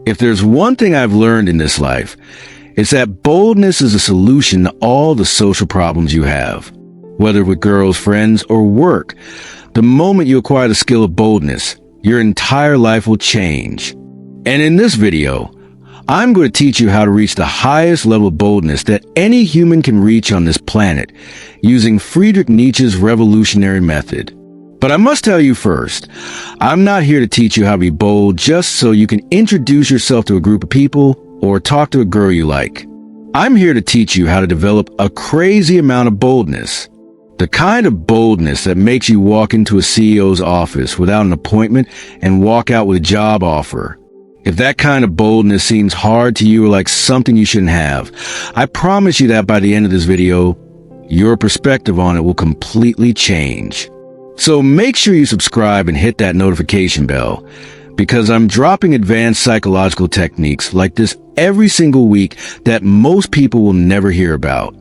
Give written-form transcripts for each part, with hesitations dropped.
If there's one thing I've learned in this life, it's that boldness is a solution to all the social problems you have. Whether with girls, friends, or work, the moment you acquire the skill of boldness, your entire life will change. And in this video, I'm going to teach you how to reach the highest level of boldness that any human can reach on this planet using Friedrich Nietzsche's revolutionary method. But I must tell you first, I'm not here to teach you how to be bold just so you can introduce yourself to a group of people or talk to a girl you like. I'm here to teach you how to develop a crazy amount of boldness. The kind of boldness that makes you walk into a CEO's office without an appointment and walk out with a job offer. If that kind of boldness seems hard to you or like something you shouldn't have, I promise you that by the end of this video, your perspective on it will completely change. So make sure you subscribe and hit that notification bell, because I'm dropping advanced psychological techniques like this every single week that most people will never hear about.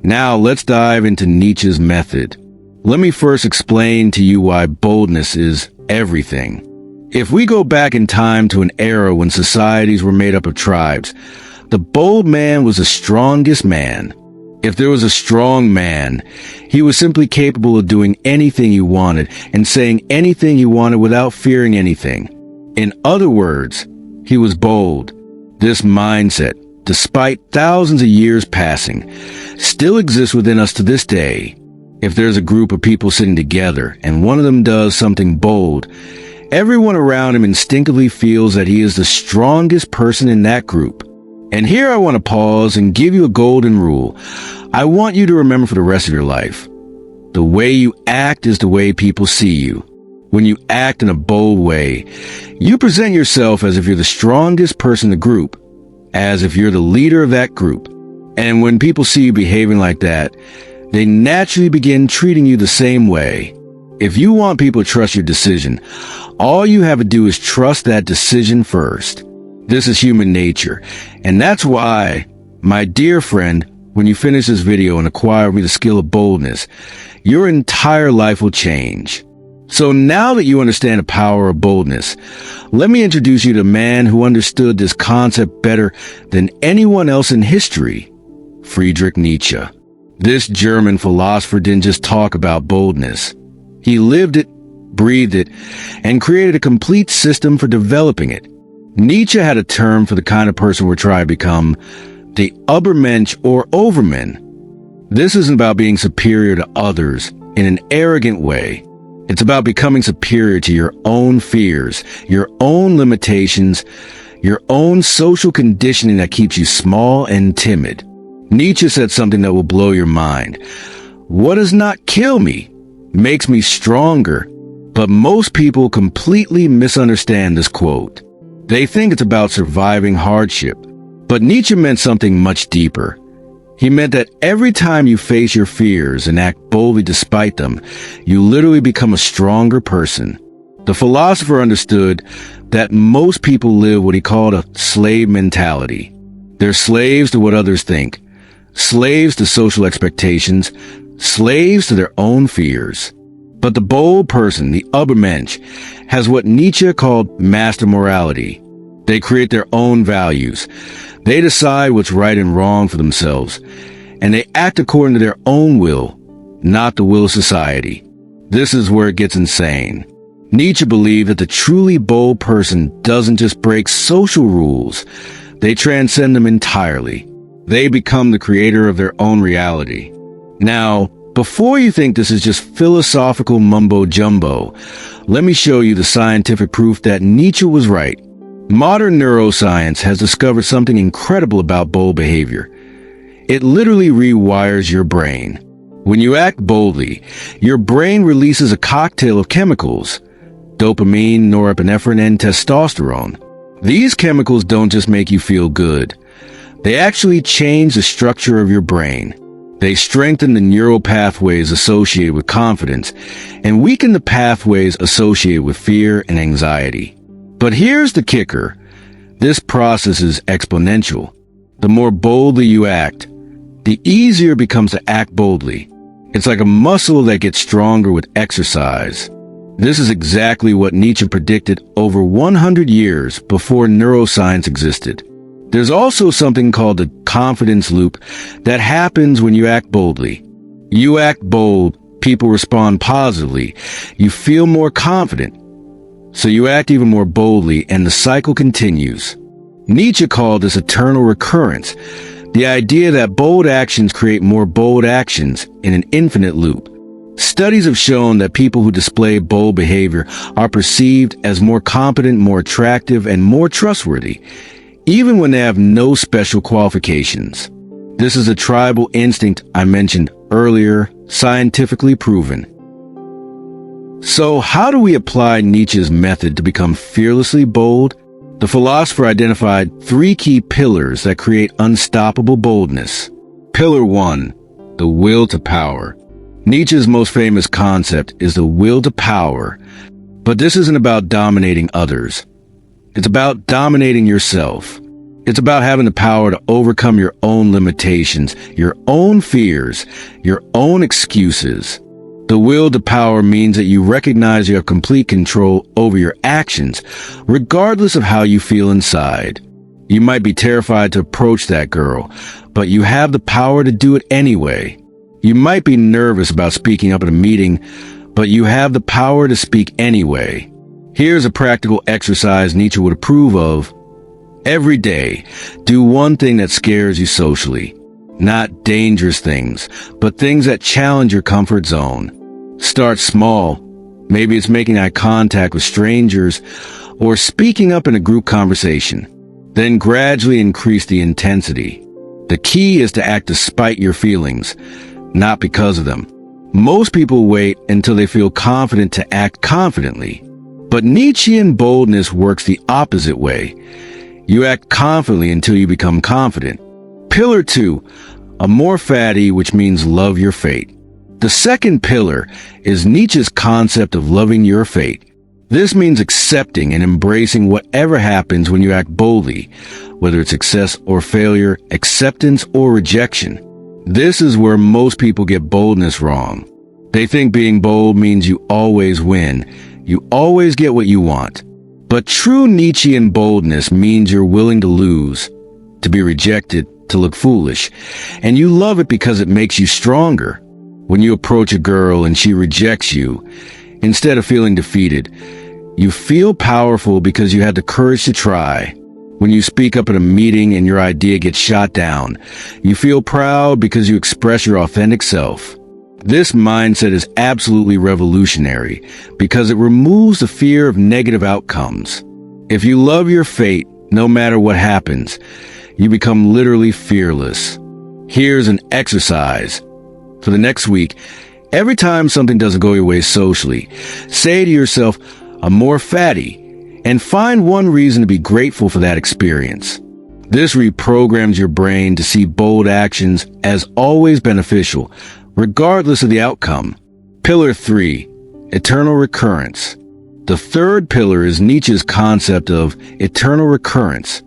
Now let's dive into Nietzsche's method. Let me first explain to you why boldness is everything. If we go back in time to an era when societies were made up of tribes, the bold man was the strongest man. If there was a strong man, he was simply capable of doing anything he wanted and saying anything he wanted without fearing anything. In other words, he was bold. This mindset, despite thousands of years passing, still exists within us to this day. If there's a group of people sitting together and one of them does something bold, everyone around him instinctively feels that he is the strongest person in that group. And here I want to pause and give you a golden rule I want you to remember for the rest of your life. The way you act is the way people see you. When you act in a bold way, you present yourself as if you're the strongest person in the group, as if you're the leader of that group. And when people see you behaving like that, they naturally begin treating you the same way. If you want people to trust your decision, all you have to do is trust that decision first. This is human nature, and that's why, my dear friend, when you finish this video and acquire the skill of boldness, your entire life will change. So now that you understand the power of boldness, let me introduce you to a man who understood this concept better than anyone else in history, Friedrich Nietzsche. This German philosopher didn't just talk about boldness. He lived it, breathed it, and created a complete system for developing it. Nietzsche had a term for the kind of person we're trying to become, the Übermensch or Overman. This isn't about being superior to others in an arrogant way. It's about becoming superior to your own fears, your own limitations, your own social conditioning that keeps you small and timid. Nietzsche said something that will blow your mind. What does not kill me makes me stronger. But most people completely misunderstand this quote. They think it's about surviving hardship. But Nietzsche meant something much deeper. He meant that every time you face your fears and act boldly despite them, you literally become a stronger person. The philosopher understood that most people live what he called a slave mentality. They're slaves to what others think, slaves to social expectations, slaves to their own fears. But the bold person, the Übermensch, has what Nietzsche called master morality. They create their own values. They decide what's right and wrong for themselves, and they act according to their own will, not the will of society. This is where it gets insane. Nietzsche believed that the truly bold person doesn't just break social rules, they transcend them entirely. They become the creator of their own reality. Now, before you think this is just philosophical mumbo-jumbo, let me show you the scientific proof that Nietzsche was right. Modern neuroscience has discovered something incredible about bold behavior. It literally rewires your brain. When you act boldly, your brain releases a cocktail of chemicals: dopamine, norepinephrine, and testosterone. These chemicals don't just make you feel good. They actually change the structure of your brain. They strengthen the neural pathways associated with confidence and weaken the pathways associated with fear and anxiety. But here's the kicker. This process is exponential. The more boldly you act, the easier it becomes to act boldly. It's like a muscle that gets stronger with exercise. This is exactly what Nietzsche predicted over 100 years before neuroscience existed. There's also something called the confidence loop that happens when you act boldly. You act bold, people respond positively, you feel more confident, so you act even more boldly, and the cycle continues. Nietzsche called this eternal recurrence, the idea that bold actions create more bold actions in an infinite loop. Studies have shown that people who display bold behavior are perceived as more competent, more attractive, and more trustworthy, even when they have no special qualifications. This is a tribal instinct I mentioned earlier, scientifically proven. So how do we apply Nietzsche's method to become fearlessly bold? The philosopher identified 3 key pillars that create unstoppable boldness. Pillar 1, the will to power. Nietzsche's most famous concept is the will to power, but this isn't about dominating others. It's about dominating yourself. It's about having the power to overcome your own limitations, your own fears, your own excuses. The will to power means that you recognize you have complete control over your actions, regardless of how you feel inside. You might be terrified to approach that girl, but you have the power to do it anyway. You might be nervous about speaking up at a meeting, but you have the power to speak anyway. Here's a practical exercise Nietzsche would approve of. Every day, do one thing that scares you socially. Not dangerous things, but things that challenge your comfort zone. Start small. Maybe it's making eye contact with strangers or speaking up in a group conversation. Then gradually increase the intensity. The key is to act despite your feelings, not because of them. Most people wait until they feel confident to act confidently. But Nietzschean boldness works the opposite way. You act confidently until you become confident. Pillar 2, amor fati, which means love your fate. The second pillar is Nietzsche's concept of loving your fate. This means accepting and embracing whatever happens when you act boldly, whether it's success or failure, acceptance or rejection. This is where most people get boldness wrong. They think being bold means you always win, you always get what you want. But true Nietzschean boldness means you're willing to lose, to be rejected, to look foolish, and you love it because it makes you stronger. When you approach a girl and she rejects you, instead of feeling defeated, you feel powerful because you had the courage to try. When you speak up at a meeting and your idea gets shot down, you feel proud because you express your authentic self. This mindset is absolutely revolutionary because it removes the fear of negative outcomes. If you love your fate, no matter what happens, you become literally fearless. Here's an exercise. For the next week, every time something doesn't go your way socially, say to yourself, amor fati, and find one reason to be grateful for that experience. This reprograms your brain to see bold actions as always beneficial, regardless of the outcome. Pillar 3, eternal recurrence. The third pillar is Nietzsche's concept of eternal recurrence.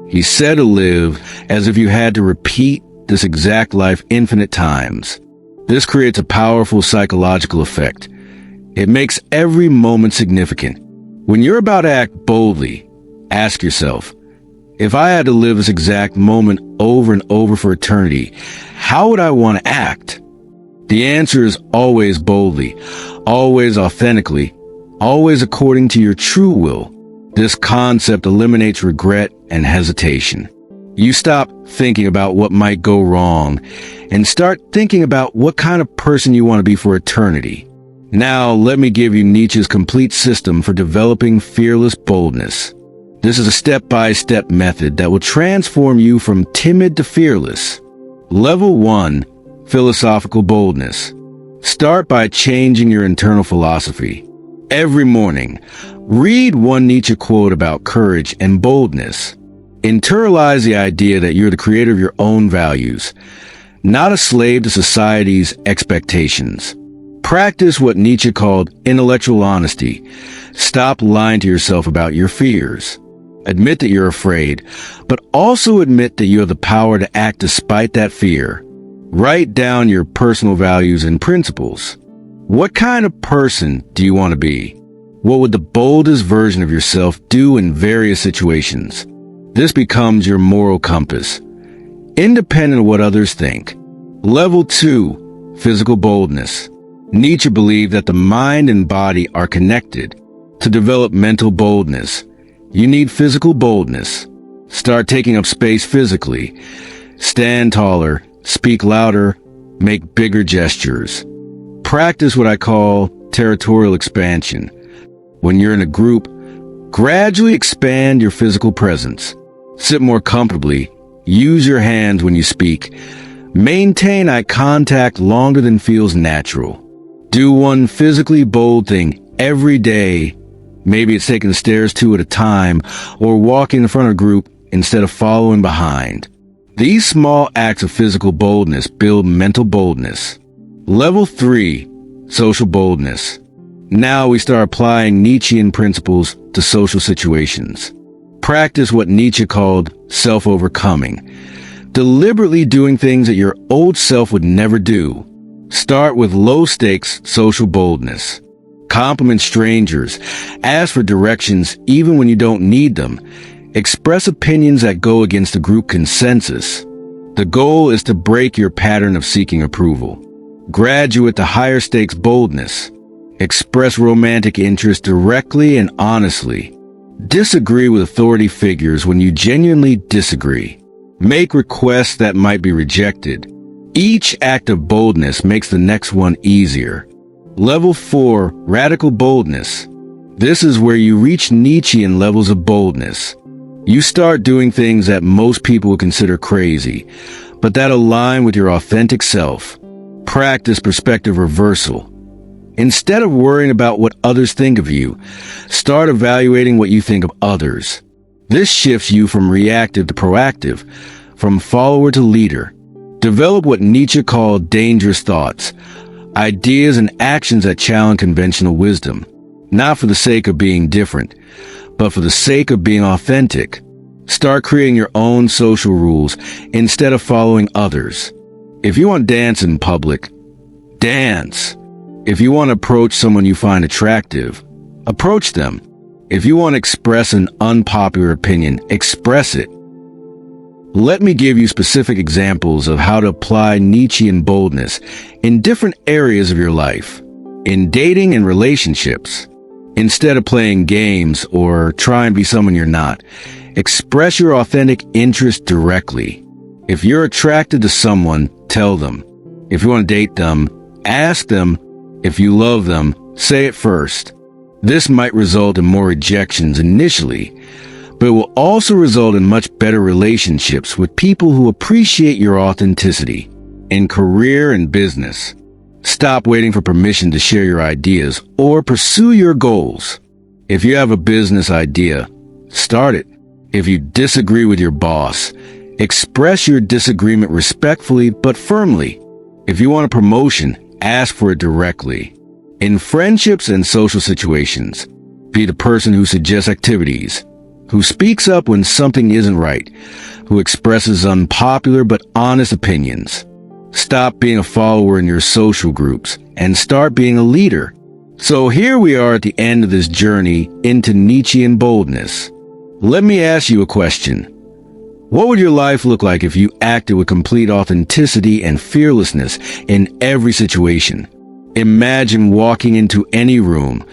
He said to live as if you had to repeat this exact life infinite times. This creates a powerful psychological effect. It makes every moment significant. When you're about to act boldly, ask yourself, if I had to live this exact moment over and over for eternity, how would I want to act? The answer is always boldly, always authentically, always according to your true will. This concept eliminates regret and hesitation. You stop thinking about what might go wrong and start thinking about what kind of person you want to be for eternity. Now, let me give you Nietzsche's complete system for developing fearless boldness. This is a step-by-step method that will transform you from timid to fearless. Level 1. Philosophical boldness. Start by changing your internal philosophy. Every morning, read one Nietzsche quote about courage and boldness. Internalize the idea that you're the creator of your own values, not a slave to society's expectations. Practice what Nietzsche called intellectual honesty. Stop lying to yourself about your fears. Admit that you're afraid, but also admit that you have the power to act despite that fear. Write down your personal values and principles. What kind of person do you want to be? What would the boldest version of yourself do in various situations? This becomes your moral compass, independent of what others think. Level 2, physical boldness. Nietzsche believed that the mind and body are connected. To develop mental boldness, you need physical boldness. Start taking up space physically. Stand taller, speak louder, make bigger gestures. Practice what I call territorial expansion. When you're in a group, gradually expand your physical presence. Sit more comfortably. Use your hands when you speak. Maintain eye contact longer than feels natural. Do one physically bold thing every day. Maybe it's taking the stairs 2 at a time or walking in front of a group instead of following behind. These small acts of physical boldness build mental boldness. Level 3, social boldness. Now we start applying Nietzschean principles to social situations. Practice what Nietzsche called self-overcoming. Deliberately doing things that your old self would never do. Start with low-stakes social boldness. Compliment strangers. Ask for directions even when you don't need them. Express opinions that go against the group consensus. The goal is to break your pattern of seeking approval. Graduate to higher stakes boldness. Express romantic interest directly and honestly. Disagree with authority figures when you genuinely disagree. Make requests that might be rejected. Each act of boldness makes the next one easier. Level 4, radical boldness. This is where you reach Nietzschean levels of boldness. You start doing things that most people would consider crazy, but that align with your authentic self. Practice perspective reversal. Instead of worrying about what others think of you, start evaluating what you think of others. This shifts you from reactive to proactive, from follower to leader. Develop what Nietzsche called dangerous thoughts, ideas and actions that challenge conventional wisdom, not for the sake of being different, but for the sake of being authentic. Start creating your own social rules instead of following others. If you want to dance in public, dance. If you want to approach someone you find attractive, approach them. If you want to express an unpopular opinion, express it. Let me give you specific examples of how to apply Nietzschean boldness in different areas of your life. In dating and relationships, instead of playing games or trying to be someone you're not, express your authentic interest directly. If you're attracted to someone, tell them. If you want to date them, ask them. If you love them, say it first. This might result in more rejections initially, but it will also result in much better relationships with people who appreciate your authenticity. In career and business, stop waiting for permission to share your ideas or pursue your goals. If you have a business idea, start it. If you disagree with your boss, express your disagreement respectfully but firmly. If you want a promotion, ask for it directly. In friendships and social situations, be the person who suggests activities, who speaks up when something isn't right, who expresses unpopular but honest opinions. Stop being a follower in your social groups and start being a leader. So here we are at the end of this journey into Nietzschean boldness. Let me ask you a question. What would your life look like if you acted with complete authenticity and fearlessness in every situation? Imagine walking into any room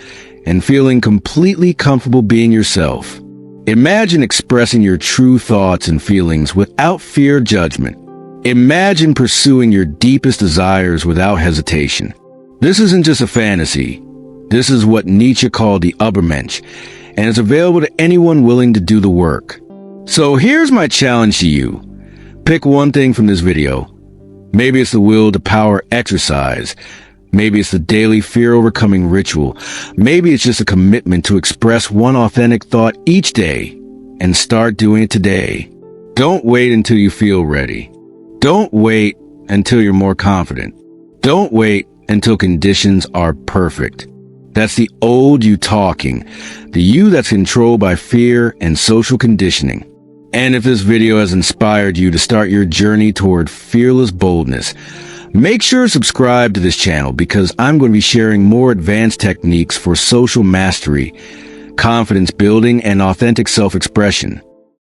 and feeling completely comfortable being yourself. Imagine expressing your true thoughts and feelings without fear of judgment. Imagine pursuing your deepest desires without hesitation. This isn't just a fantasy. This is what Nietzsche called the Übermensch, and it's available to anyone willing to do the work. So here's my challenge to you. Pick one thing from this video. Maybe it's the will to power exercise. Maybe it's the daily fear-overcoming ritual. Maybe it's just a commitment to express one authentic thought each day and start doing it today. Don't wait until you feel ready. Don't wait until you're more confident. Don't wait until conditions are perfect. That's the old you talking, the you that's controlled by fear and social conditioning. And if this video has inspired you to start your journey toward fearless boldness, Make sure to subscribe to this channel because I'm going to be sharing more advanced techniques for social mastery, confidence building, and authentic self-expression.